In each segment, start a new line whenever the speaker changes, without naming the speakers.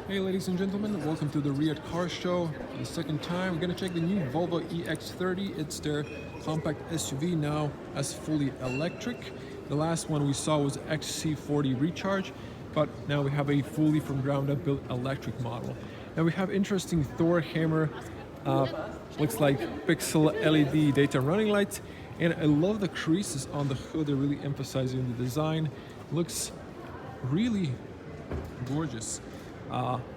Hey ladies and gentlemen, welcome to the Riyadh Car Show. For the second time, we're going to check the new Volvo EX30. It's their compact SUV now as fully electric. The last one we saw was XC40 Recharge, but now we have a fully from ground up built electric model. Now we have interesting Thor hammer, looks like pixel LED daytime running lights, and I love the creases on the hood. They're really emphasizing the design. Looks really gorgeous.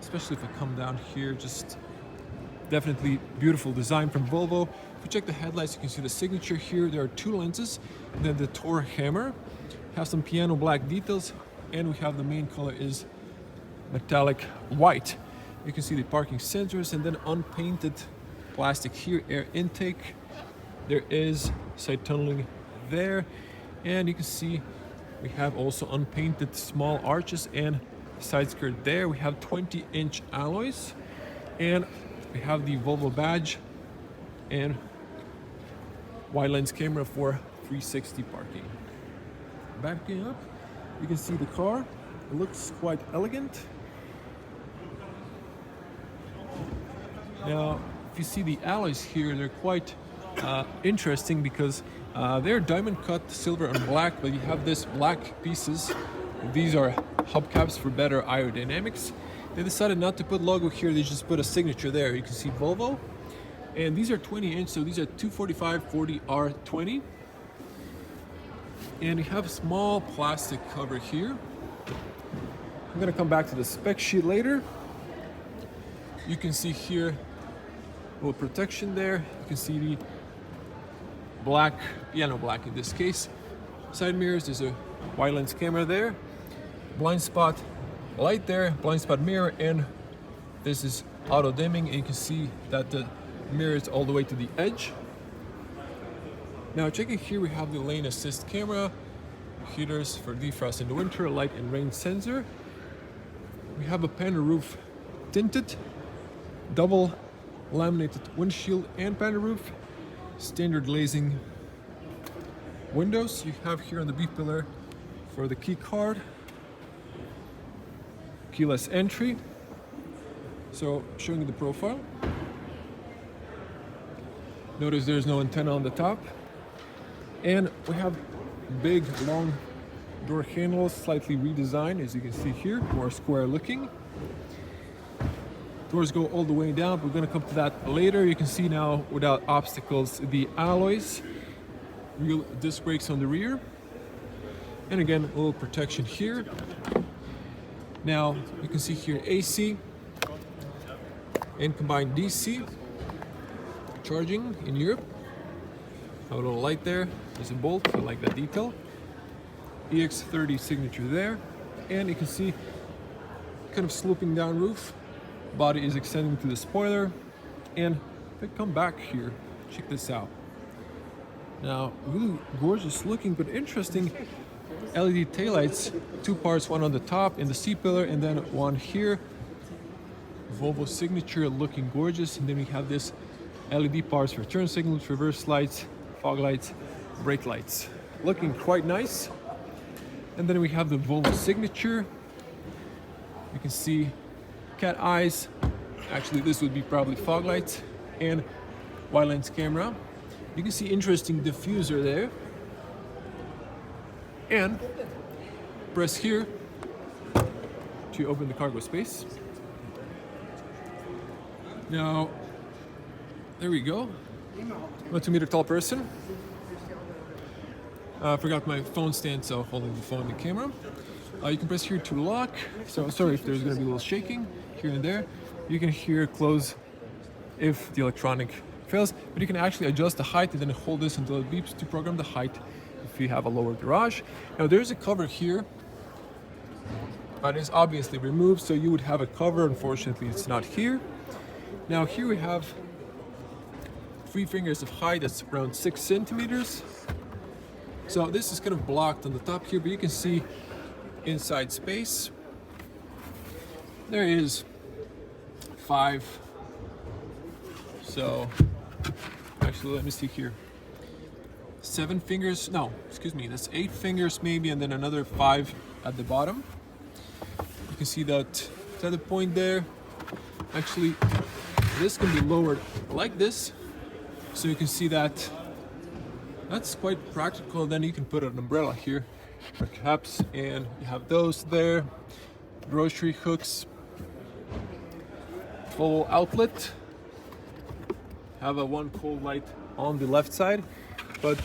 Especially if I come down here, just definitely beautiful design from Volvo. If you check the headlights, you can see the signature here. There are two lenses, and then the Thor hammer. Have some piano black details, and we have the main color is metallic white. You can see the parking sensors, and then unpainted plastic here, air intake. There is side tunneling there, and you can see we have also unpainted small arches and side skirt there. We have 20-inch alloys, and we have the Volvo badge and wide lens camera for 360 parking. Backing up, you can see the car. It looks quite elegant. Now, if you see the alloys here, they're quite interesting because they're diamond cut silver and black, but you have this black pieces. These are hubcaps for better aerodynamics. They decided not to put logo here, they just put a signature there. You can see Volvo. And these are 20-inch, so these are 245/40R20. And you have a small plastic cover here. I'm gonna come back to the spec sheet later. You can see here a little protection there. You can see the black, piano black in this case. Side mirrors, there's a wide lens camera there. Blind spot light there, blind spot mirror, and this is auto dimming, and you can see that the mirror is all the way to the edge. Now checking here, we have the lane assist camera, heaters for defrost in the winter, light and rain sensor. We have a panel roof tinted, double laminated windshield and panel roof, standard glazing windows. You have here on the B pillar for the key card, keyless entry. So showing you the profile. Notice there's no antenna on the top. And we have big long door handles, slightly redesigned as you can see here, more square looking. Doors go all the way down. We're going to come to that later. You can see now without obstacles the alloys, real disc brakes on the rear, and again a little protection here. Now you can see here AC and combined DC charging in Europe. Have a little light there. There's a bolt. I like that detail. EX30 signature there, and you can see kind of sloping down roof. Body is extending to the spoiler, and if I come back here, check this out. Now, really gorgeous looking, but interesting LED taillights, two parts, one on the top in the C-pillar, and then one here. Volvo signature looking gorgeous, and then we have this LED parts for turn signals, reverse lights, fog lights, brake lights. Looking quite nice. And then we have the Volvo signature. You can see cat eyes. Actually, this would be probably fog lights and wide lens camera. You can see interesting diffuser there. And press here to open the cargo space. Now, there we go. I'm a 2-meter tall person. I forgot my phone stand, so holding the phone and the camera. You can press here to lock. So sorry if there's going to be a little shaking here and there. You can here close if the electronic fails, but you can actually adjust the height and then hold this until it beeps to program the height if you have a lower garage. Now there's a cover here, but it's obviously removed, so you would have a cover. Unfortunately, it's not here. Now here we have 3 fingers of height, that's around 6 centimeters. So this is kind of blocked on the top here, but you can see inside space. There is 5. So actually, let me see here. 7 fingers, no, excuse me, that's 8 fingers maybe, and then another 5 at the bottom. You can see that center point there. Actually, this can be lowered like this, so you can see that. That's quite practical. Then you can put an umbrella here, perhaps, and you have those there. Grocery hooks, full outlet. Have a one cold light on the left side, but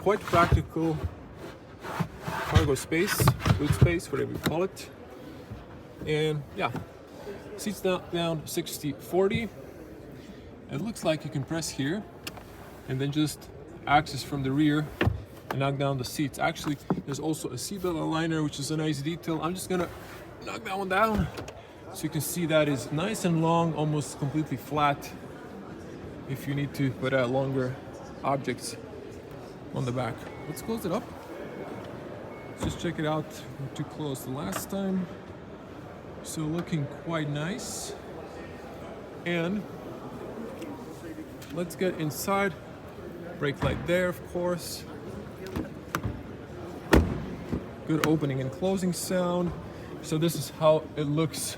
quite practical cargo space, boot space, whatever you call it. And yeah, seats down 60/40. It looks like you can press here and then just access from the rear and knock down the seats. Actually, there's also a seatbelt aligner, which is a nice detail. I'm just gonna knock that one down so you can see that is nice and long, almost completely flat if you need to put longer objects on the back. Let's close it up. Let's just check it out. Not too close the last time. So looking quite nice. And let's get inside. Brake light there, of course. Good opening and closing sound. So this is how it looks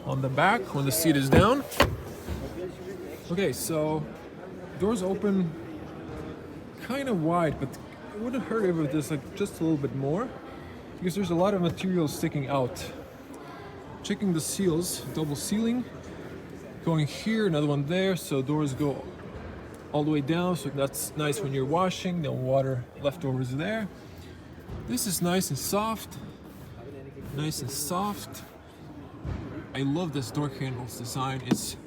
on the back when the seat is down. Okay, so doors open kind of wide, but it wouldn't hurt if it was like just a little bit more, because there's a lot of material sticking out. Checking the seals, double sealing, going here, another one there, so doors go all the way down, so that's nice when you're washing, no water leftovers there. This is nice and soft, nice and soft. I love this door handles design. It's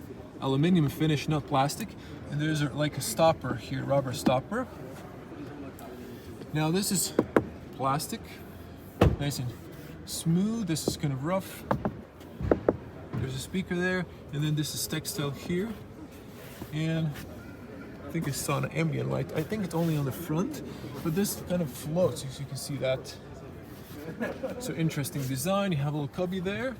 aluminum finish, not plastic, and there's like a stopper here, rubber stopper. Now this is plastic, nice and smooth. This is kind of rough. There's a speaker there, and then this is textile here, and I think I saw an ambient light. I think it's only on the front, but this kind of floats, as you can see that. So interesting design. You have a little cubby there.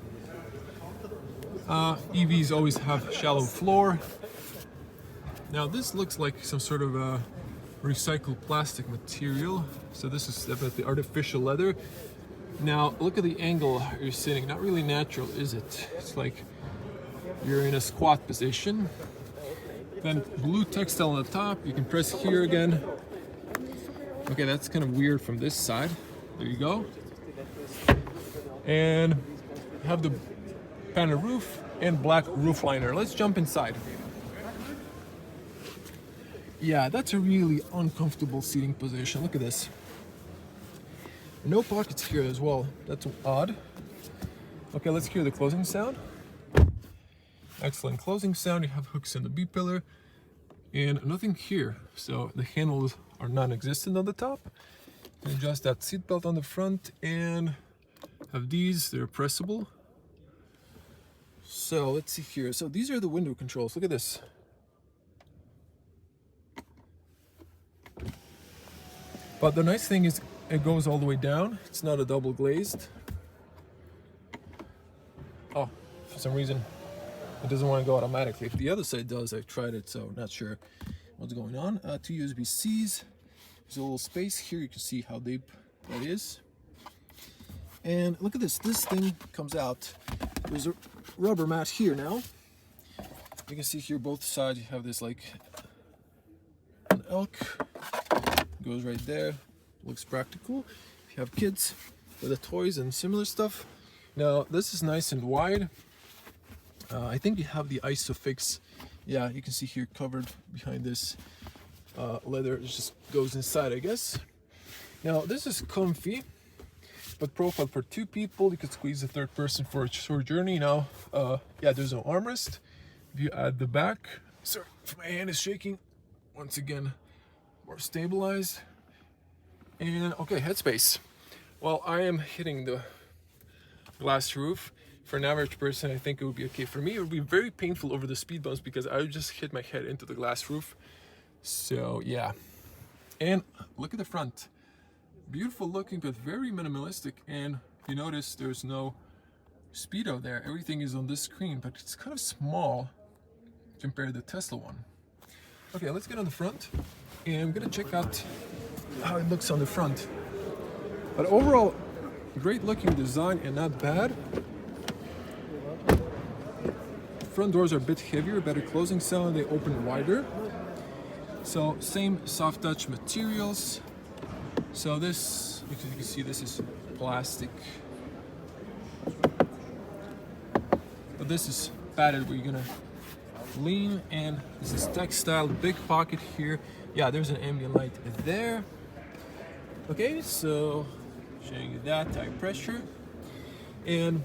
EVs always have shallow floor. Now this looks like some sort of a recycled plastic material. So this is definitely artificial leather. Now look at the angle you're sitting. Not really natural, is it? It's like you're in a squat position. Then blue textile on the top. You can press here again. Okay, that's kind of weird from this side. There you go. And you have the panel roof and black roof liner. Let's jump inside. Yeah, that's a really uncomfortable seating position. Look at this. No pockets here as well. That's odd. Okay, let's hear the closing sound. Excellent closing sound. You have hooks in the B-pillar and nothing here. So the handles are non-existent on the top. You can adjust that seat belt on the front and have these. They're pressable. So let's see here. So these are the window controls. Look at this. But the nice thing is it goes all the way down. It's not a double glazed. Oh, for some reason it doesn't want to go automatically. The other side does. I've tried it, so not sure what's going on. Two USB-Cs. There's a little space here. You can see how deep that is. And look at this. This thing comes out. There's a rubber mat here now. You can see here both sides you have this like an elk. Goes right there. Looks practical if you have kids with the toys and similar stuff. Now this is nice and wide. I think you have the ISOFIX. Yeah, you can see here covered behind this leather. It just goes inside, I guess. Now this is comfy, but profile for two people. You could squeeze a third person for a short journey. Now, yeah, there's no armrest. If you add the back, sorry if my hand is shaking. Once again, more stabilized. And okay, headspace. Well, I am hitting the glass roof. For an average person, I think it would be okay. For me, it would be very painful over the speed bumps because I would just hit my head into the glass roof. So yeah. And look at the front. Beautiful looking, but very minimalistic. And if you notice, there's no speedo there. Everything is on this screen, but it's kind of small compared to the Tesla one. Okay, let's get on the front. And I'm gonna check out how it looks on the front. But overall, great looking design and not bad. front doors are a bit heavier, better closing sound, they open wider. So same soft touch materials. So this, you can see this is plastic. But this is padded where you're gonna lean, and this is textile, big pocket here. Yeah, there's an ambient light there. Okay, so showing you that, tire pressure. And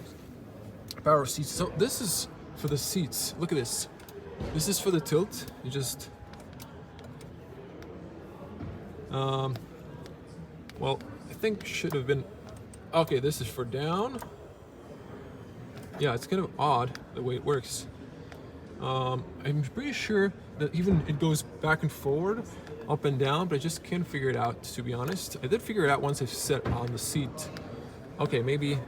power seats. So this is for the seats. Look at this. This is for the tilt. You just well, I think should have been okay. This is for down. Yeah, it's kind of odd the way it works. I'm pretty sure that even it goes back and forward, up and down, but I just can't figure it out, to be honest. I did figure it out once I sat on the seat. Okay, maybe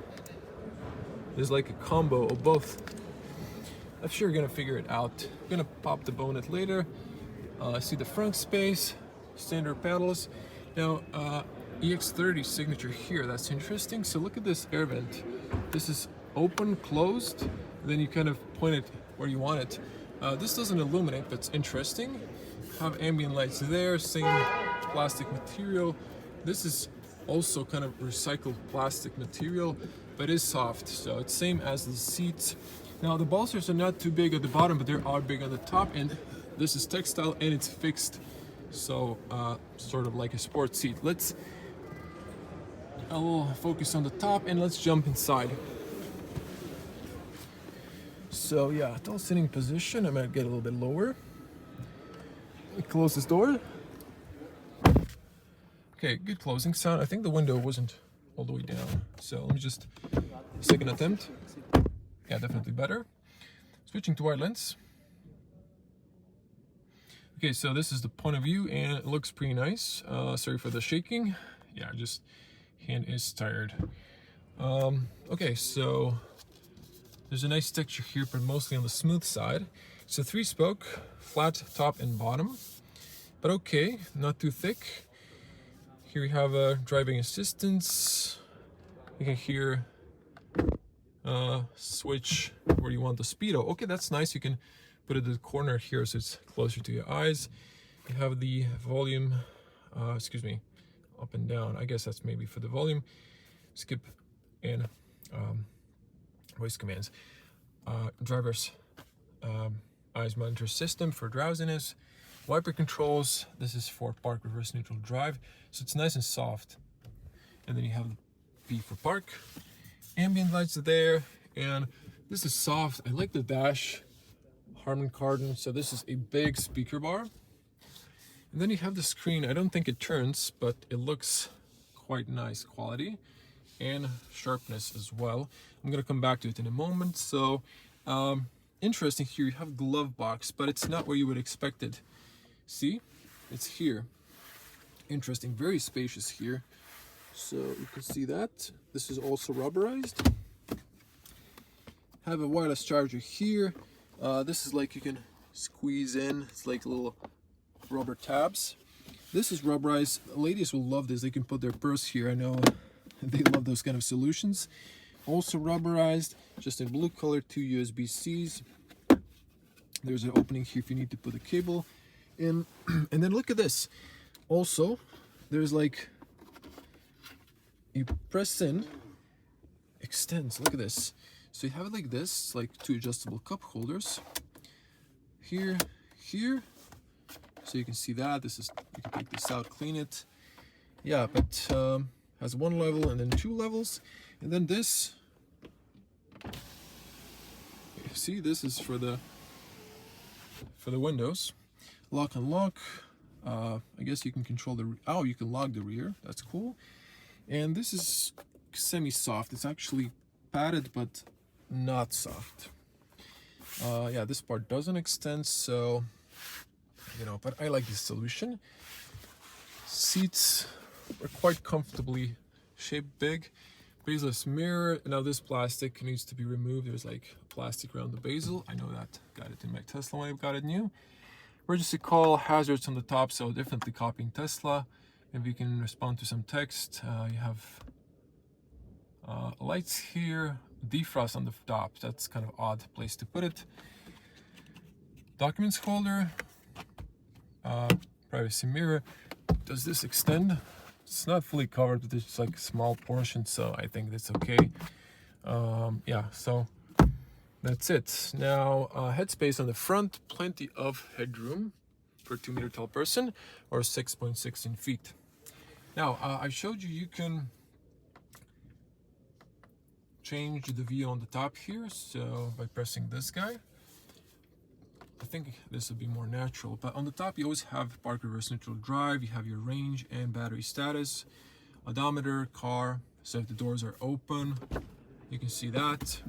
there's like a combo of both. I'm sure you're gonna figure it out. I'm gonna pop the bonnet later. See the frunk space, standard pedals. Now, EX30 signature here, that's interesting. So look at this air vent. This is open, closed, then you kind of point it where you want it. This doesn't illuminate, but it's interesting. Have ambient lights there, same plastic material. This is also kind of recycled plastic material, but is soft, so it's same as the seats. Now the bolsters are not too big at the bottom, but they are big on the top, and this is textile and it's fixed, so sort of like a sports seat. I'll focus on the top and let's jump inside. So yeah, tall sitting position. I might get a little bit lower. Close this door. Okay, good closing sound. I think the window wasn't all the way down. So let me just, second attempt. Yeah, definitely better. Switching to wide lens. Okay, so this is the point of view and it looks pretty nice. Sorry for the shaking. Yeah, just hand is tired. Okay, so there's a nice texture here, but mostly on the smooth side. It's a 3-spoke, flat top and bottom, but okay, not too thick. Here we have a driving assistance. You can hear switch where you want the speedo. Okay, that's nice. You can put it in the corner here so it's closer to your eyes. You have the volume, up and down. I guess that's maybe for the volume, skip, and voice commands. Driver's eyes monitor system for drowsiness. Wiper controls. This is for park, reverse, neutral, drive. So it's nice and soft. And then you have the P for park. Ambient lights are there, and this is soft. I like the dash, Harman Kardon. So this is a big speaker bar. And then you have the screen. I don't think it turns, but it looks quite nice quality and sharpness as well. I'm gonna come back to it in a moment. So interesting here, you have glove box, but it's not where you would expect it. See, it's here. Interesting, very spacious here. So you can see that. This is also rubberized. Have a wireless charger here. This is like you can squeeze in. It's like little rubber tabs. This is rubberized. Ladies will love this. They can put their purse here. I know they love those kind of solutions. Also rubberized, just in blue color, 2 USB-Cs. There's an opening here if you need to put a cable in. And then look at this. Also, there's like, you press in, extends, look at this. So you have it like this, like 2 adjustable cup holders. Here, here. So you can see that. This is, you can take this out, clean it. Yeah, but has 1 level and then 2 levels. And then this, see, this is for the windows. Lock and lock. I guess you can control the, oh, you can lock the rear. That's cool. And this is semi-soft. It's actually padded, but not soft. Yeah, this part doesn't extend, so, you know, but I like this solution. Seats are quite comfortably shaped, big. Bezel-less mirror. Now this plastic needs to be removed. There's like plastic around the bezel. I know that. Got it in my Tesla when I got it new. Emergency call, hazards on the top, so definitely copying Tesla. If you can respond to some text, you have lights here, defrost on the top. That's kind of odd place to put it. documents holder, privacy mirror. Does this extend? It's not fully covered, but it's like a small portion, so I think that's okay. Yeah, so that's it. Now, headspace on the front, plenty of headroom for a 2-meter tall person, or 6.16 feet. Now, I showed you can change the view on the top here, so by pressing this guy. I think this would be more natural, but on the top you always have park, reverse, neutral, drive. You have your range and battery status, odometer, car. So if the doors are open, you can see that.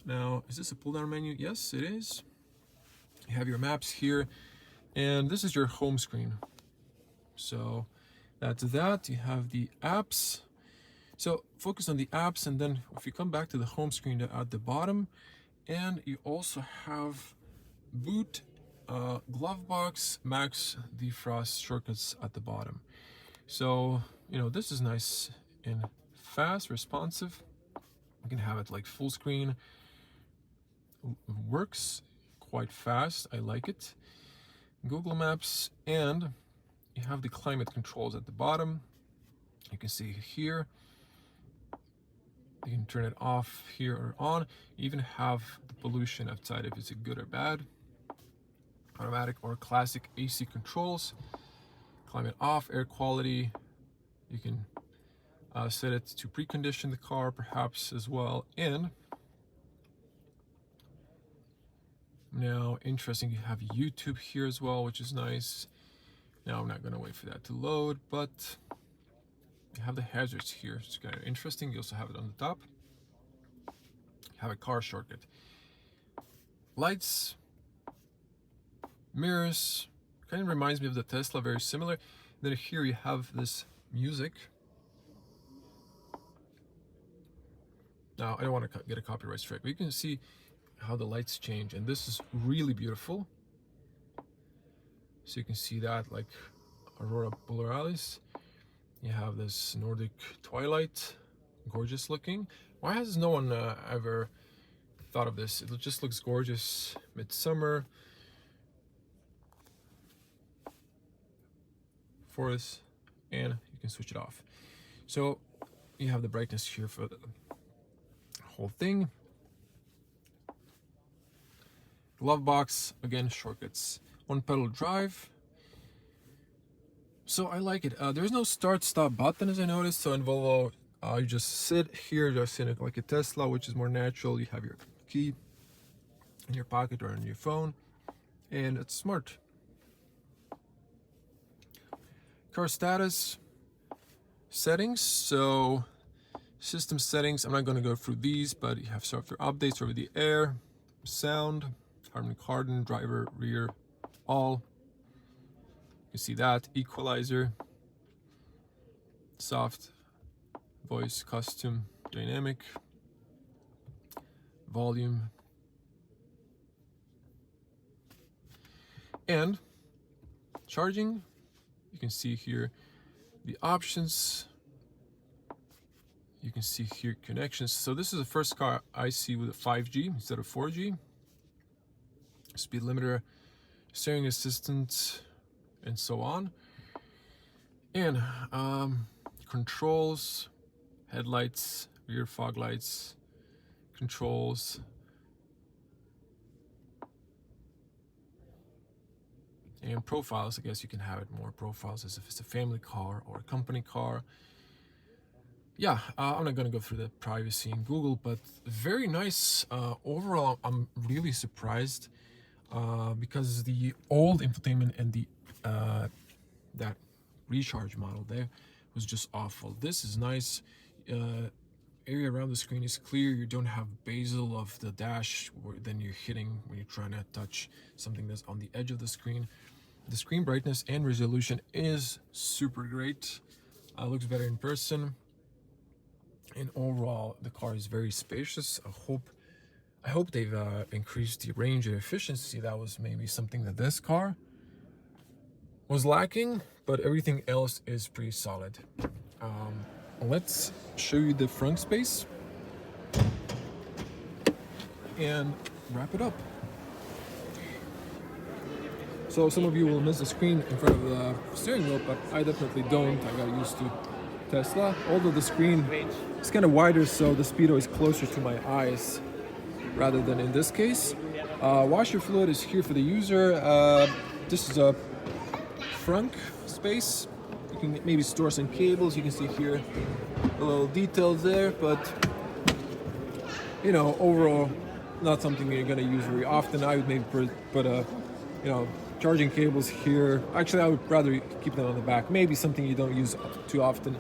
Now, is this a pull down menu? Yes, it is. You have your maps here, and this is your home screen. So that's that. You have the apps. So focus on the apps, and then if you come back to the home screen at the bottom, and you also have boot, glove box, max defrost shortcuts at the bottom. So, you know, this is nice and fast, responsive. You can have it like full screen. Works quite fast. I like it. Google Maps, and you have the climate controls at the bottom. You can see here. You can turn it off here or on. You even have the pollution outside if it's a good or bad. Automatic or classic AC controls. Climate off, air quality. You can set it to precondition the car perhaps as well. And now, interesting, you have YouTube here as well, which is nice. Now I'm not gonna wait for that to load, but you have the hazards here. It's kind of interesting. You also have it on the top. You have a car shortcut. Lights, mirrors, kind of reminds me of the Tesla, very similar. Then here you have this music. Now, I don't want to get a copyright strike, but you can see how the lights change, and this is really beautiful. So you can see that, like Aurora Borealis. You have this Nordic twilight, gorgeous looking. Why has no one ever thought of this? It just looks gorgeous. Midsummer, forest, and you can switch it off. So you have the brightness here for the whole thing. Glove box, again, shortcuts. One pedal drive. So I like it. There's no start stop button, as I noticed. So in Volvo, you just sit here, just in like a Tesla, which is more natural. You have your key in your pocket or on your phone, and it's smart. Car status, settings. So system settings, I'm not going to go through these, but you have software updates over the air, sound, Harman Kardon, driver, rear, all. You see that, equalizer, soft, voice, custom, dynamic, volume, and charging. You can see here the options. You can see here connections. So this is the first car I see with a 5G instead of 4G. Speed limiter, steering assistant, and so on. And controls, headlights, rear fog lights, controls, and profiles. I guess you can have it more profiles as if it's a family car or a company car. Yeah, I'm not gonna go through the privacy in Google, but very nice. Overall, I'm really surprised because the old infotainment and the that recharge model there was just awful. This is nice. Area around the screen is clear. You don't have bezel of the dash where then you're hitting when you're trying to touch something that's on the edge of the screen. The screen brightness and resolution is super great. Looks better in person. And overall, the car is very spacious. I hope they've increased the range and efficiency. That was maybe something that this car was lacking, but everything else is pretty solid. Let's show you the front space. And wrap it up. So some of you will miss the screen in front of the steering wheel, but I definitely don't. I got used to Tesla. Although the screen is kind of wider, so the speedo is closer to my eyes rather than in this case. Washer fluid is here for the user. This is a frunk space. You can maybe store some cables. You can see here a little details there, but you know, overall, not something you're gonna use very often. I would maybe put a, you know, charging cables here. Actually, I would rather keep them on the back. Maybe something you don't use too often,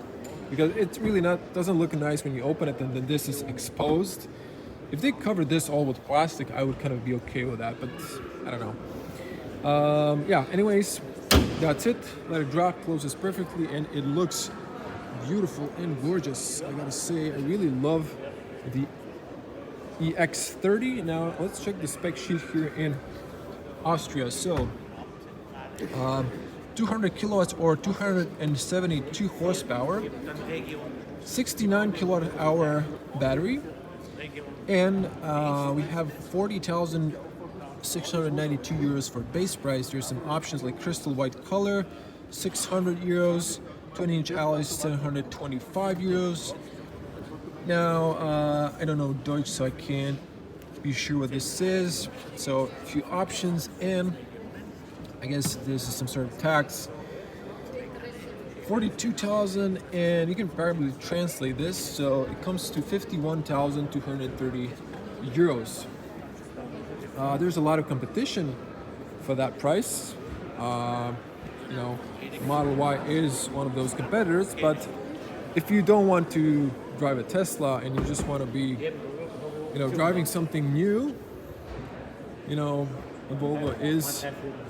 because it's really doesn't look nice when you open it and then this is exposed. If they covered this all with plastic, I would kind of be okay with that, but I don't know. Yeah, anyways, that's it. Let it drop, closes perfectly, and it looks beautiful and gorgeous. I gotta say, I really love the EX30. Now, let's check the spec sheet here in Austria. So, 200 kilowatts or 272 horsepower, 69 kilowatt hour battery, and we have 40,692 euros for base price. There's some options like crystal white color, 600 euros, 20-inch alloys, 725 euros. Now, I don't know Deutsch, so I can't be sure what this is. So, a few options, and I guess this is some sort of tax. 42,000, and you can probably translate this, so it comes to 51,230 euros. There's a lot of competition for that price. You know, Model Y is one of those competitors, but if you don't want to drive a Tesla and you just want to be, you know, driving something new, you know, the Volvo is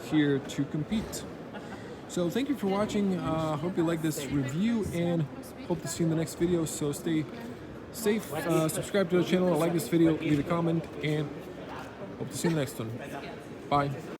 here to compete. So thank you for watching. Hope you like this review and hope to see you in the next video. So stay safe, subscribe to the channel, like this video, leave a comment, and hope to see you in the next one. Bye.